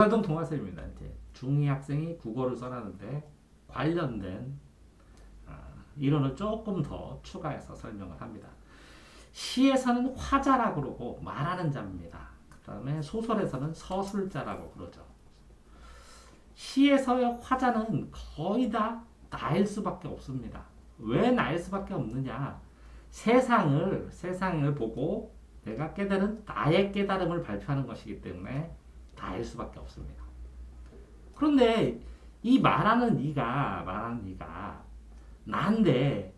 활동 동화서입니다. 이제 중2 학생이 국어를 써라는데 관련된 이론을 조금 더 추가해서 설명을 합니다. 시에서는 화자라고 그러고 말하는 자입니다. 그 다음에 소설에서는 서술자라고 그러죠. 시에서의 화자는 거의 다 나일 수밖에 없습니다. 왜 나일 수밖에 없느냐? 세상을 보고 내가 깨달은 나의 깨달음을 발표하는 것이기 때문에 나일 수밖에 없습니다. 그런데 이 말하는 네가 나인데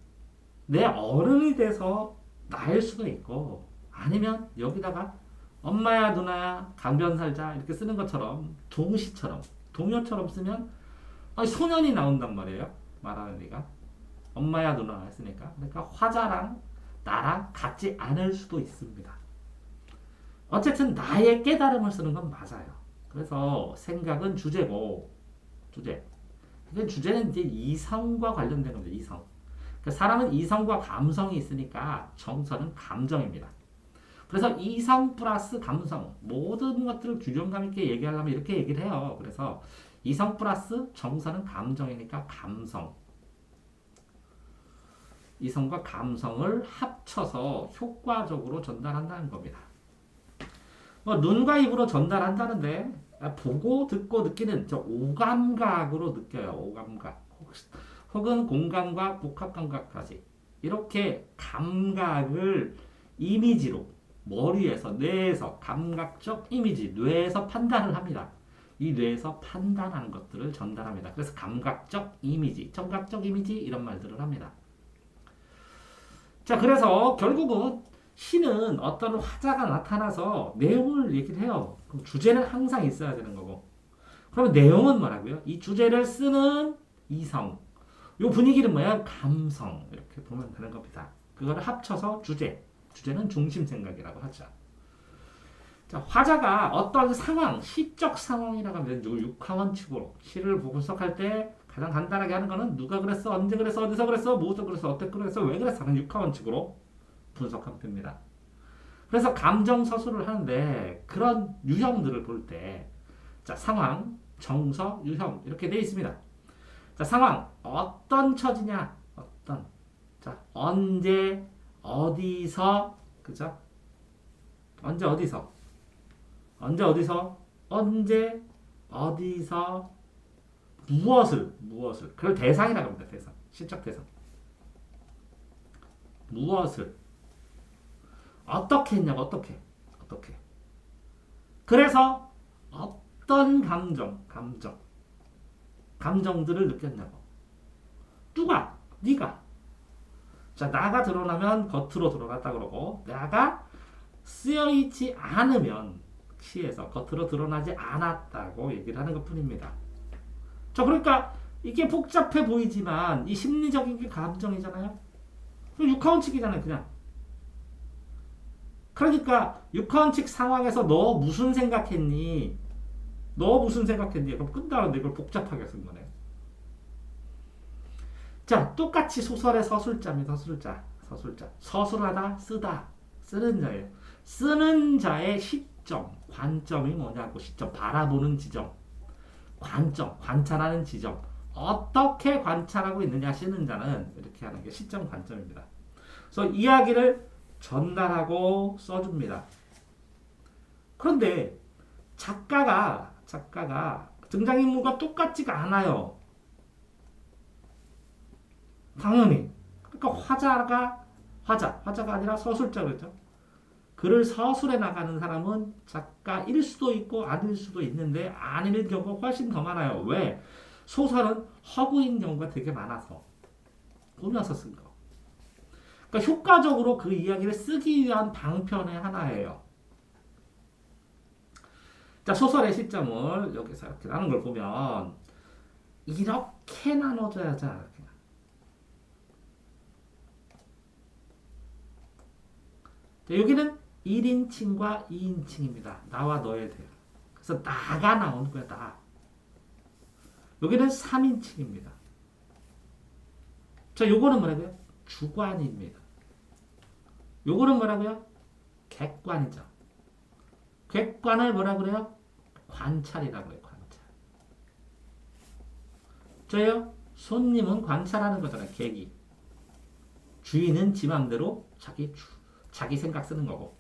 내 어른이 돼서 나일 수도 있고 아니면 여기다가 엄마야 누나야 강변살자 이렇게 쓰는 것처럼 동요처럼 쓰면 소년이 나온단 말이에요. 말하는 네가 엄마야 누나 했으니까 그러니까 화자랑 나랑 같지 않을 수도 있습니다. 어쨌든 나의 깨달음을 쓰는 건 맞아요. 그래서 생각은 주제고 주제는 이제 이성과 관련된 겁니다. 이성. 그러니까 사람은 이성과 감성이 있으니까 정서는 감정입니다. 그래서 이성 플러스 감성 모든 것들을 균형감 있게 얘기하려면 이렇게 얘기를 해요. 그래서 이성 플러스 정서는 감정이니까 감성. 이성과 감성을 합쳐서 효과적으로 전달한다는 겁니다. 눈과 입으로 전달한다는데 보고 듣고 느끼는 저 오감각으로 느껴요. 오감각. 혹은 공감과 복합감각까지 이렇게 감각을 이미지로 머리에서 뇌에서 감각적 이미지 뇌에서 판단을 합니다. 이 뇌에서 판단한 것들을 전달합니다. 그래서 감각적 이미지, 청각적 이미지 이런 말들을 합니다. 자, 그래서 결국은 시는 어떤 화자가 나타나서 내용을 얘기를 해요. 그럼 주제는 항상 있어야 되는 거고. 그러면 내용은 뭐라고요? 이 주제를 쓰는 이성. 요 분위기는 뭐야? 감성. 이렇게 보면 되는 겁니다. 그거를 합쳐서 주제는 중심 생각이라고 하죠. 자, 화자가 어떤 상황, 시적 상황이라고 하면 육하원칙으로 시를 분석할 때 가장 간단하게 하는 거는 누가 그랬어, 언제 그랬어, 어디서 그랬어, 무엇을 그랬어, 어떻게 그랬어, 왜 그랬어 하는 육하원칙으로 분석하면 됩니다. 그래서 감정 서술을 하는데 그런 유형들을 볼 때, 자, 상황, 정서, 유형 이렇게 돼 있습니다. 자, 상황 어떤 처지냐, 자, 언제, 어디서, 그죠? 언제 어디서, 무엇을, 그걸 대상이라고 합니다. 대상, 시적 대상. 무엇을 어떻게 했냐고, 어떻게. 그래서 어떤 감정들을 느꼈냐고. 누가, 네가. 자, 나가 드러나면 겉으로 드러났다 그러고, 나가 쓰여있지 않으면 시에서 겉으로 드러나지 않았다고 얘기를 하는 것 뿐입니다. 자, 그러니까 이게 복잡해 보이지만 이 심리적인 게 감정이잖아요. 육하원칙이잖아요, 그냥. 그러니까 육하원칙 상황에서 너 무슨 생각했니? 그럼 끝나는데 이걸 복잡하게 쓴 거네. 자, 똑같이 소설의 서술자입니다. 서술하다, 쓰는 자예요. 쓰는 자의 시점, 관점이 뭐냐고, 시점, 바라보는 지점, 관찰하는 지점. 어떻게 관찰하고 있느냐, 쓰는 자는 이렇게 하는 게 시점, 관점입니다. 그래서 이야기를 전달하고 써줍니다. 그런데 작가가 등장인물과 똑같지가 않아요. 당연히. 그러니까 화자가 아니라 서술자 그랬죠. 글을 서술해 나가는 사람은 작가일 수도 있고 아닐 수도 있는데 아닐 경우가 훨씬 더 많아요. 왜? 소설은 허구인 경우가 되게 많아서 꾸며서 쓴 거. 그러니까 효과적으로 그 이야기를 쓰기 위한 방편의 하나예요. 자, 소설의 시점을 여기서 이렇게 나눈 걸 보면 이렇게 나눠져야지. 자, 여기는 1인칭과 2인칭입니다. 나와 너에 대해. 그래서 나가 나오는 거야, 나. 여기는 3인칭입니다. 자, 요거는 뭐라고요? 주관입니다. 요거는 뭐라고요? 객관이죠. 객관을 뭐라 그래요? 관찰이라고 해요. 관찰. 저요? 손님은 관찰하는 거잖아요. 계기. 주인은 지 맘대로 자기 생각 쓰는 거고.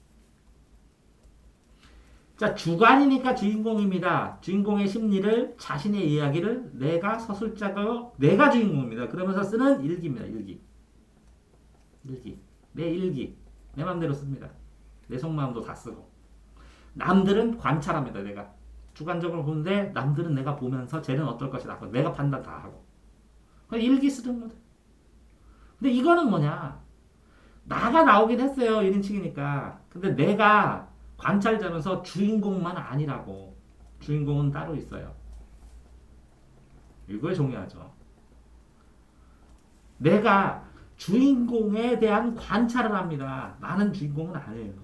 자, 주관이니까 주인공입니다. 주인공의 심리를, 자신의 이야기를 내가 서술자가, 내가 주인공입니다. 그러면서 쓰는 일기입니다. 일기. 내 일기. 내 맘대로 씁니다. 내 속마음도 다 쓰고. 남들은 관찰합니다. 내가. 주관적으로 보는데 남들은 내가 보면서 쟤는 어떨 것이다. 내가 판단 다 하고. 일기 쓰는 거다. 근데 이거는 뭐냐. 나가 나오긴 했어요. 1인칭이니까. 근데 내가 관찰자면서 주인공만 아니라고. 주인공은 따로 있어요. 이거에 중요하죠. 내가 주인공에 대한 관찰을 합니다. 나는 주인공은 아니에요.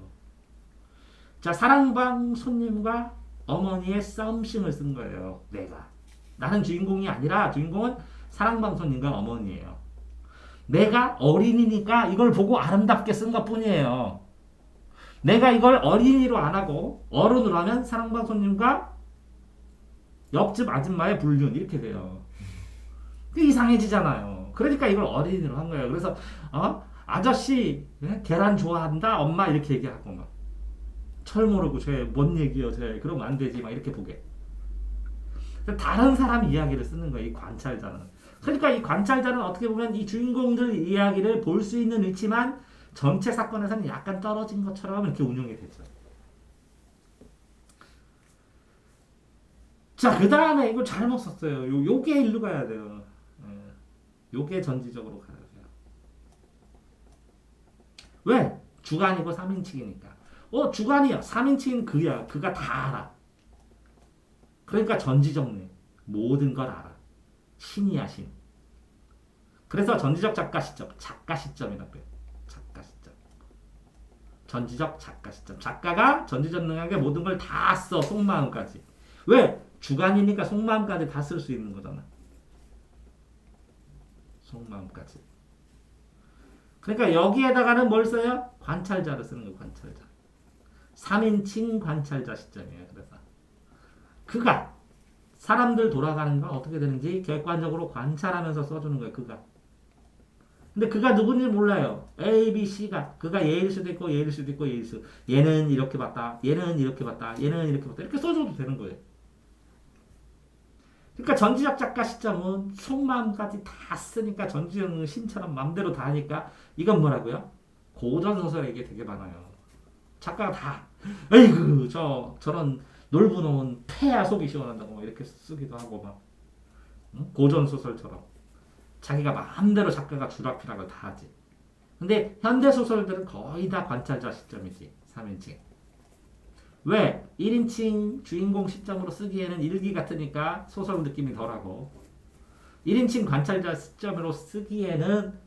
자, 사랑방 손님과 어머니의 썸씽을 쓴 거예요. 내가. 나는 주인공이 아니라 주인공은 사랑방 손님과 어머니예요. 내가 어린이니까 이걸 보고 아름답게 쓴 것 뿐이에요. 내가 이걸 어린이로 안 하고 어른으로 하면 사랑방 손님과 옆집 아줌마의 불륜 이렇게 돼요. 이상해지잖아요. 그러니까 이걸 어린이로 한 거예요. 그래서 아저씨 계란 좋아한다 엄마 이렇게 얘기하고 막 철 모르고 쟤 뭔 얘기요 쟤 그러면 안 되지 막 이렇게 보게. 다른 사람 이야기를 쓰는 거예요. 이 관찰자는. 그러니까 이 관찰자는 어떻게 보면 이 주인공들 이야기를 볼 수 있는 위치만 전체 사건에서는 약간 떨어진 것처럼 이렇게 운용이 되죠. 자, 그 다음에 이거 잘못 썼어요. 요게 일로 가야 돼요. 요게 전지적으로 가야 돼요. 왜? 주관이고 3인칭이니까. 주관이야. 3인칭은 그야. 그가 다 알아. 그러니까 전지적 내. 모든 걸 알아. 신이야, 신. 그래서 전지적 작가 시점. 작가 시점이라고 해요. 작가 시점. 전지적 작가 시점. 작가가 전지적 능력에 모든 걸 다 써. 속마음까지. 왜? 주관이니까 속마음까지 다 쓸 수 있는 거잖아. 속마음까지. 그러니까 여기에다가는 뭘 써요? 관찰자를 쓰는 거예요. 관찰자. 3인칭 관찰자 시점이에요. 그래서 그가 사람들 돌아가는 건 어떻게 되는지 객관적으로 관찰하면서 써주는 거예요. 그가. 근데 그가 누군지 몰라요. A, B, C가. 그가 얘일 수도 있고 얘일 수도 있고 얘일 수도 있고 얘는 이렇게 봤다. 얘는 이렇게 봤다. 얘는 이렇게 봤다. 이렇게 써줘도 되는 거예요. 그러니까 전지적 작가 시점은 속마음까지 다 쓰니까 전지적 신처럼 맘대로 다 하니까 이건 뭐라고요? 고전소설에 이게 되게 많아요. 작가가 다 에이그 저런 놀부 놈은 폐야 속이 시원한다고 막 이렇게 쓰기도 하고 막 응? 고전소설처럼 자기가 마음대로 작가가 주락펴락을 다 하지. 근데 현대소설들은 거의 다 관찰자 시점이지. 3인칭. 왜? 1인칭 주인공 시점으로 쓰기에는 일기 같으니까 소설 느낌이 덜하고 1인칭 관찰자 시점으로 쓰기에는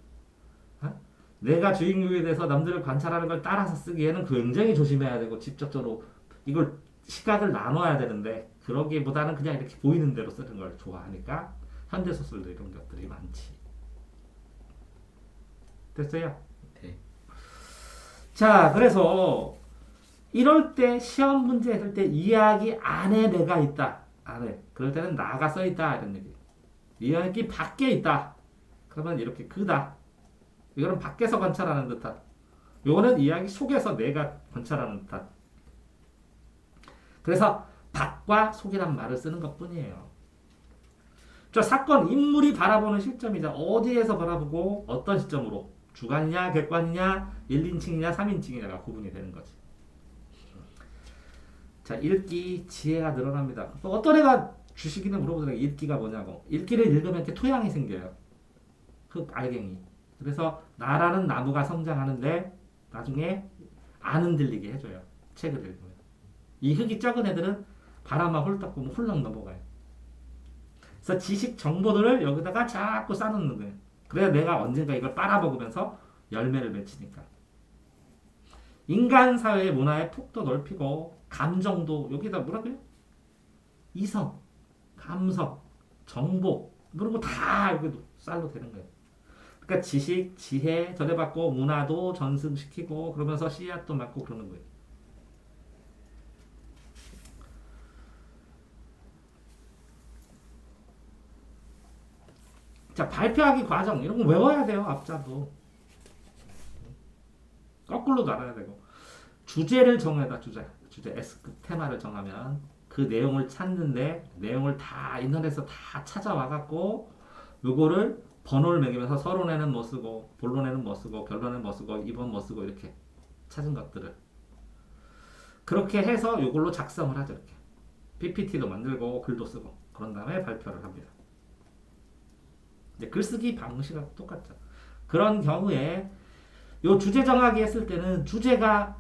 내가 주인공에 대해서 남들을 관찰하는 걸 따라서 쓰기에는 굉장히 조심해야 되고 직접적으로 이걸 시각을 나눠야 되는데 그러기보다는 그냥 이렇게 보이는 대로 쓰는 걸 좋아하니까 현대소설도 이런 것들이 많지. 됐어요? 네. 자, 그래서 이럴 때 시험 문제 했을 때 이야기 안에 내가 있다. 안에. 그럴 때는 나가 써있다. 이런 얘기. 이야기 밖에 있다. 그러면 이렇게 그다. 이거는 밖에서 관찰하는 듯한. 요거는 이야기 속에서 내가 관찰하는 듯한. 그래서 밖과 속이란 말을 쓰는 것 뿐이에요. 저 사건, 인물이 바라보는 시점이자 어디에서 바라보고 어떤 시점으로 주관이냐, 객관이냐, 1인칭이냐, 3인칭이냐가 구분이 되는 거지. 자, 읽기 지혜가 늘어납니다. 또 어떤 애가 주식이나 물어보더라고요. 읽기가 뭐냐고. 읽기를 읽으면 이렇게 토양이 생겨요. 흙, 알갱이. 그래서 나라는 나무가 성장하는데 나중에 안 흔들리게 해줘요. 책을 읽으면. 이 흙이 적은 애들은 바람만 홀딱 보면 훌렁 넘어가요. 그래서 지식 정보들을 여기다가 자꾸 쌓아놓는 거예요. 그래야 내가 언젠가 이걸 빨아먹으면서 열매를 맺히니까. 인간 사회의 문화의 폭도 넓히고 감정도 여기다 뭐라고요? 이성, 감성, 정보 그런 거 다 여기 쌀로 되는 거예요. 그러니까 지식, 지혜 전해받고 문화도 전승시키고 그러면서 씨앗도 맞고 그러는 거예요. 자, 발표하기 과정 이런 거 외워야 돼요. 앞자도. 거꾸로도 알아야 되고. 주제를 정해다 주제 S급 테마를 정하면 그 내용을 찾는데 내용을 다 인터넷에서 다 찾아와 갖고 요거를 번호를 매기면서 서론에는 뭐 쓰고 본론에는 뭐 쓰고 결론에는 뭐 쓰고 이번 뭐 쓰고 이렇게 찾은 것들을 그렇게 해서 요걸로 작성을 하죠. 이렇게 PPT도 만들고 글도 쓰고 그런 다음에 발표를 합니다. 이제 글쓰기 방식하고 똑같죠. 그런 경우에 요 주제 정하기 했을 때는 주제가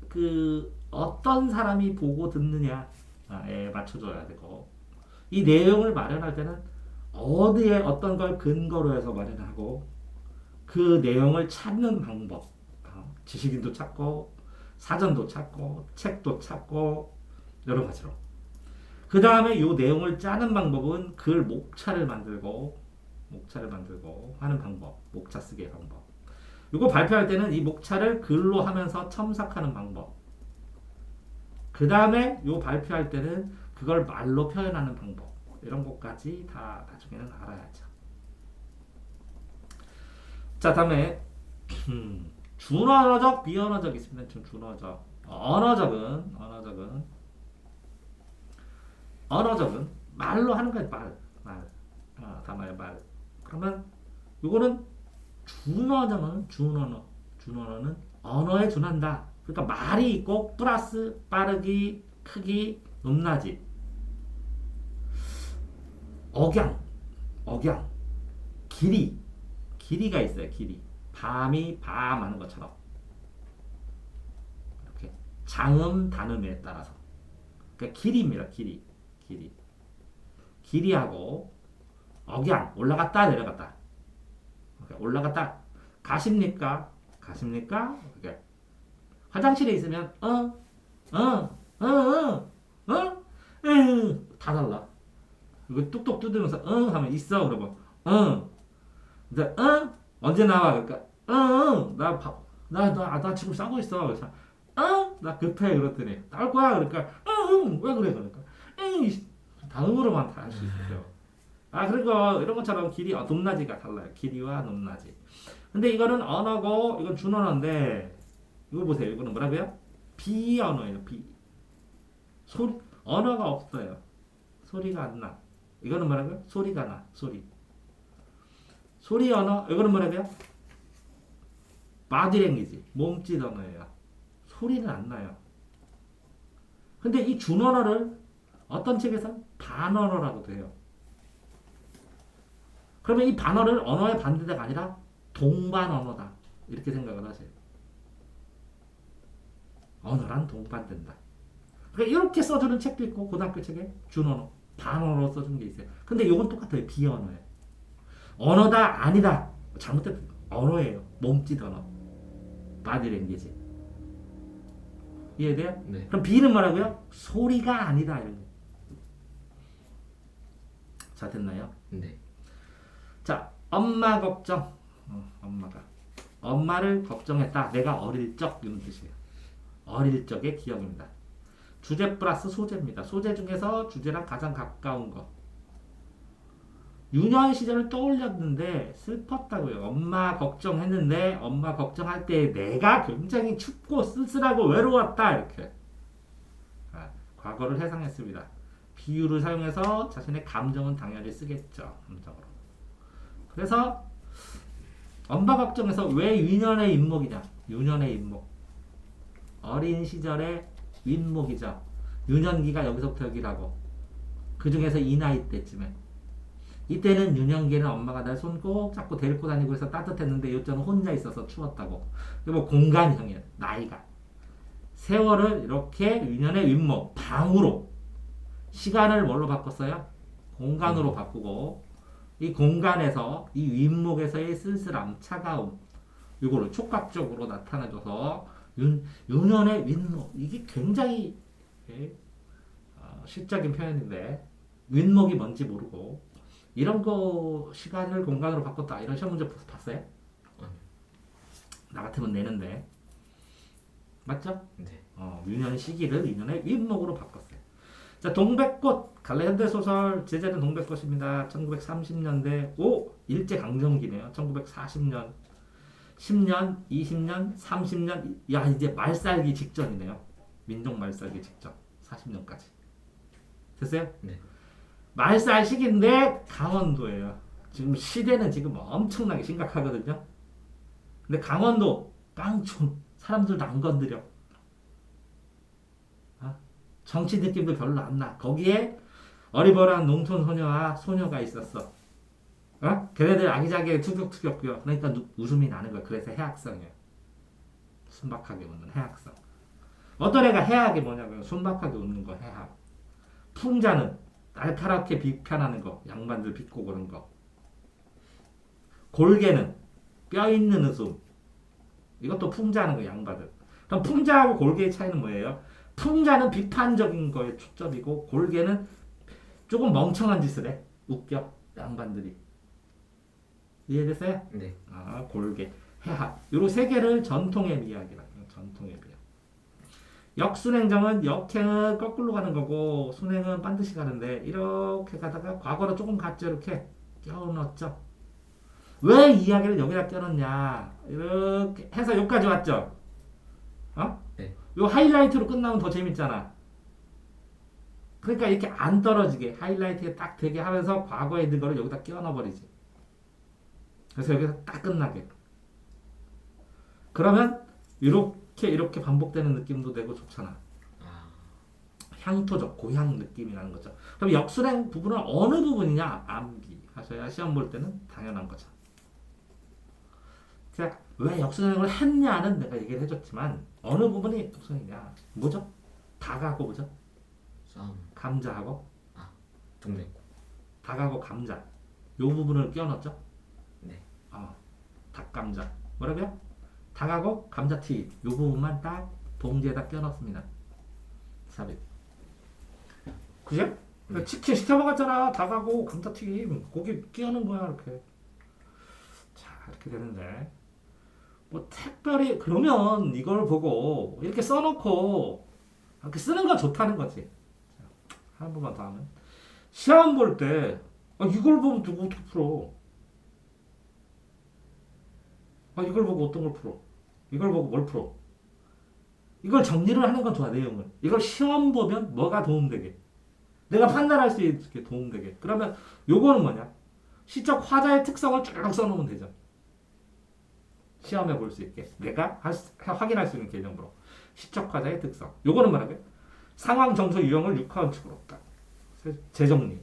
그 어떤 사람이 보고 듣느냐에 맞춰줘야 되고 이 내용을 마련할 때는 어디에 어떤 걸 근거로 해서 마련하고 그 내용을 찾는 방법 지식인도 찾고 사전도 찾고 책도 찾고 여러 가지로 그 다음에 이 내용을 짜는 방법은 글 목차를 만들고 하는 방법 목차 쓰기의 방법 이거 발표할 때는 이 목차를 글로 하면서 첨삭하는 방법 그 다음에 요 발표할 때는 그걸 말로 표현하는 방법 이런 것까지 다 나중에는 알아야죠. 자 다음에 준언어적 비언어적 있습니다. 좀 준어적 언어적은 말로 하는 거예요. 말 단어의 말 그러면 요거는 준언어는 언어에 준한다. 그러니까 말이 있고 플러스 빠르기, 크기, 높낮이, 억양, 길이가 있어요. 길이. 밤이 밤하는 것처럼 이렇게 장음, 단음에 따라서 그러니까 길이입니다. 길이하고 억양 올라갔다 내려갔다. 올라갔다 가십니까? 이렇게 화장실에 있으면 다 달라. 이거 뚝뚝 두드면서 하면 있어 그러고 근데 언제 나와 그러니까 나 지금 싸고 있어. 그래서 나 급해 그랬더니 나올 거야 그러니까 왜 그래 그러니까 다음으로만 다 할 수 있어요. 그리고 이런 것처럼 길이 높낮이가 달라요. 길이와 높낮이. 근데 이거는 언어고 이건 준언어인데 이거 보세요. 이거는 뭐라고요? 비언어예요. 소리 언어가 없어요. 소리가 안 나. 이거는 뭐라고요? 소리가 나. 소리 언어. 이거는 뭐라고요? 바디랭귀지. 몸짓 언어예요. 소리는 안 나요. 근데 이 준언어를 어떤 책에서 반언어라고도 해요. 그러면 이 반어를 언어의 반대가 아니라 동반언어다. 이렇게 생각을 하세요. 언어란 동반된다. 그러니까 이렇게 써주는 책도 있고 고등학교 책에 준언어, 반언어로 써준 게 있어요. 근데 이건 똑같아요. 비언어예요. 언어다 아니다. 잘못됐다. 언어예요. 몸짓 언어. 바디랭귀지. 이해돼요? 네. 그럼 B는 뭐라고요? 소리가 아니다. 이런 거. 자 됐나요? 네. 자 엄마 걱정. 엄마를 걱정했다. 내가 어릴 적 이런 뜻이에요. 어릴 적의 기억입니다. 주제 플러스 소재입니다. 소재 중에서 주제랑 가장 가까운 거. 유년 시절을 떠올렸는데 슬펐다고요. 엄마 걱정했는데 엄마 걱정할 때 내가 굉장히 춥고 쓸쓸하고 외로웠다. 이렇게 과거를 회상했습니다. 비유를 사용해서 자신의 감정은 당연히 쓰겠죠. 감정으로. 그래서 엄마 걱정에서 왜 유년의 인목이냐. 유년의 인목. 어린 시절의 윗목이죠. 유년기가 여기서부터 여기라고. 그 중에서 이 나이 때쯤에. 이때는 유년기에는 엄마가 날 손 꼭 잡고 데리고 다니고 해서 따뜻했는데 요점은 혼자 있어서 추웠다고. 뭐 공간형이에요. 나이가. 세월을 이렇게 유년의 윗목, 방으로. 시간을 뭘로 바꿨어요? 공간으로 바꾸고 이 공간에서 이 윗목에서의 쓸쓸함, 차가움 이거를 촉각적으로 나타내줘서 유년의 윗목 이게 굉장히 시적인 표현인데 윗목이 뭔지 모르고 이런 거 시간을 공간으로 바꿨다 이런 시험 문제 봤어요? 나 같으면 내는데 맞죠? 네. 유년 시기를 유년의 윗목으로 바꿨어요. 자, 동백꽃 갈래 현대소설 제재는 동백꽃입니다. 1930년대 일제강점기네요. 1940년 10년, 20년, 30년 야 이제 말살기 직전이네요. 민족 말살기 직전 40년까지 됐어요? 네. 말살 시기인데 강원도예요. 지금 시대는 지금 엄청나게 심각하거든요. 근데 강원도 깡총 사람들도 안 건드려. 정치 느낌도 별로 안 나. 거기에 어리버리한 농촌 소녀와 소녀가 있었어. 걔네들 아기자기하게 투격투격이요. 그러니까 웃음이 나는 거야. 그래서 해악성이에요. 순박하게 웃는 해악성. 어떤 애가 해악이 뭐냐면 순박하게 웃는 거 해악. 풍자는 날카롭게 비판하는 거. 양반들 비꼬고 그런 거. 골개는 뼈 있는 웃음. 이것도 풍자하는 거 양반들. 그럼 풍자하고 골개의 차이는 뭐예요? 풍자는 비판적인 거에 초점이고 골개는 조금 멍청한 짓을 해. 웃겨. 양반들이. 이해됐어요? 네. 골개, 해학. 요로 세 개를 전통의 이야기라고 해요. 전통의 미학. 역순행정은 역행은 거꾸로 가는 거고 순행은 반드시 가는데 이렇게 가다가 과거로 조금 갔죠. 이렇게 껴넣었죠. 왜 이야기를 여기다 껴넣냐. 이렇게 해서 여기까지 왔죠. 네. 요 하이라이트로 끝나면 더 재밌잖아. 그러니까 이렇게 안 떨어지게 하이라이트에 딱 되게 하면서 과거에 있는 거를 여기다 끼워넣어버리지. 그래서 여기서 딱 끝나게. 그러면 이렇게 반복되는 느낌도 되고 좋잖아. 향토적 고향 느낌이 나는 거죠. 그럼 역순행 부분은 어느 부분이냐 암기하셔야 시험 볼 때는 당연한 거죠. 자, 왜 역순행을 했냐는 내가 얘기를 해줬지만 어느 부분이 역순행이냐? 뭐죠? 닭하고 뭐죠? 싸움. 감자하고 동맥고. 닭하고 감자 요 부분을 끼워넣었죠? 네. 닭감자 뭐라고요? 닭하고 감자튀김 요 부분만 딱 봉지에다 끼워넣습니다. 삽입. 그죠? 네. 치킨 시켜 먹었잖아. 닭하고 감자튀김 고기 끼워넣은 거야 이렇게. 자 이렇게 되는데 뭐 특별히 그러면 이걸 보고 이렇게 써놓고 이렇게 쓰는 건 좋다는 거지. 한 번만 더 하면 시험 볼 때 이걸 보면 누구 어떻게 풀어? 이걸 보고 어떤 걸 풀어? 이걸 보고 뭘 풀어? 이걸 정리를 하는 건 좋아, 내용을. 이걸 시험 보면 뭐가 도움되게. 내가 판단할 수 있게 도움되게. 그러면 요거는 뭐냐? 시적 화자의 특성을 쭉 써놓으면 되죠. 시험에 볼 수 있게. 내가 확인할 수 있는 개념으로. 시적 화자의 특성. 요거는 뭐라고요? 상황, 정서, 유형을 육하원칙으로 딱. 재정리.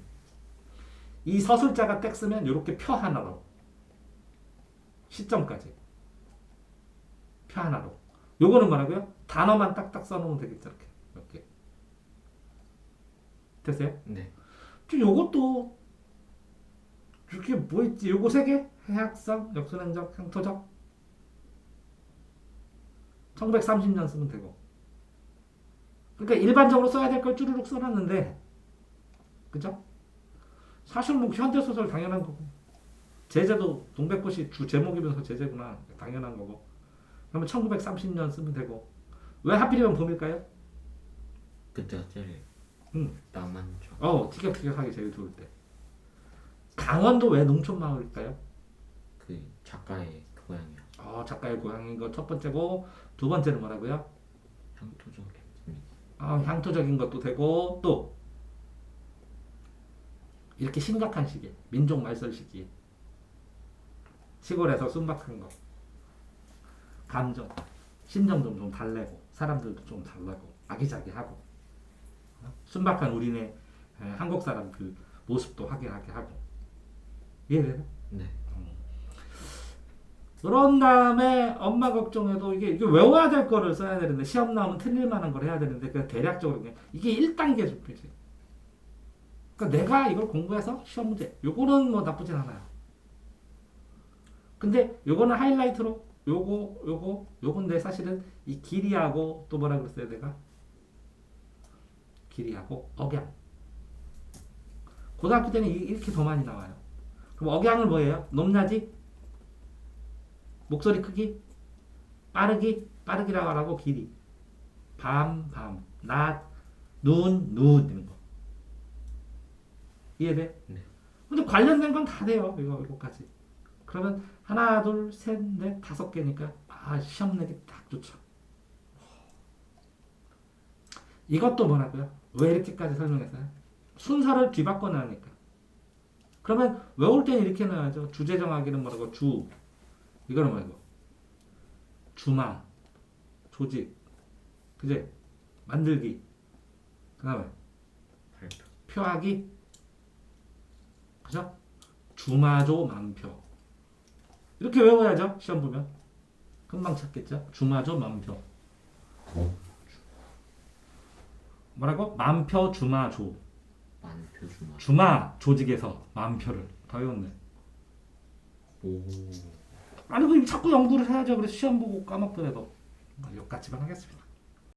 이 서술자가 딱 쓰면 요렇게 표 하나로. 시점까지. 표 하나로. 요거는 뭐라고요? 단어만 딱딱 써놓으면 되겠죠. 이렇게. 됐어요? 네. 요것도 이렇게 뭐 있지? 요거 세 개? 해학성, 역순행적, 향토적. 1930년 쓰면 되고. 그러니까 일반적으로 써야 될 걸 쭈루룩 써놨는데, 그죠? 사실 뭐 현대소설 당연한 거고. 제재도 동백꽃이 주 제목이면서 제재구나. 당연한 거고. 그러면 1930년 쓰면 되고. 왜 하필이면 봄일까요? 그때가 제일 낭만 좋아. 티격태격하기 제일 좋을 때. 강원도 왜 농촌 마을일까요? 그 작가의 고향이요. 작가의 고향인 거 첫 번째고 두 번째는 뭐라고요? 향토적. 향토적인 것도 되고 또 이렇게 심각한 시기, 민족 말살 시기, 시골에서 순박한 거, 감정, 심정도 좀 달래고 사람들도 좀 달래고 아기자기하고 순박한 우리네 한국 사람 그 모습도 확인하게 하고 이해돼요? 네. 그런 다음에 엄마 걱정해도 이게 외워야 될 거를 써야 되는데 시험 나오면 틀릴 만한 걸 해야 되는데 그냥 대략적으로 그냥 이게 1단계 좁히지. 그러니까 내가 이걸 공부해서 시험 문제 요거는 뭐 나쁘진 않아요. 근데 요거는 하이라이트로 요건데 사실은 이 길이하고 또 뭐라 그랬어요 내가? 길이하고 억양. 고등학교 때는 이렇게 더 많이 나와요. 그럼 억양을 뭐예요? 높낮이? 목소리 크기? 빠르기라고 하고 길이. 밤, 낮, 눈, 이런 거. 이해돼? 네. 근데 관련된 건 다 돼요. 이거까지. 그러면 하나, 둘, 셋, 넷, 5개니까 시험 내기 딱 좋죠. 이것도 뭐라고요? 왜 이렇게까지 설명했어요? 순서를 뒤바꿔 놔니까. 그러면 외울 땐 이렇게 넣어야죠. 주제 정하기는 뭐라고? 주. 이거는 뭐라고? 주마. 조직. 그제? 만들기. 그 다음에 발표. 표하기. 그죠? 주마조 만표. 이렇게 외워야죠. 시험 보면. 금방 찾겠죠? 주마조 만표. 뭐라고? 만표 주마조. 만표 주마. 주마 조직에서 만표를 더 외웠네. 오. 아니 그 자꾸 연구를 해야죠. 그래서 시험 보고 까먹더라도 여기까지만 하겠습니다.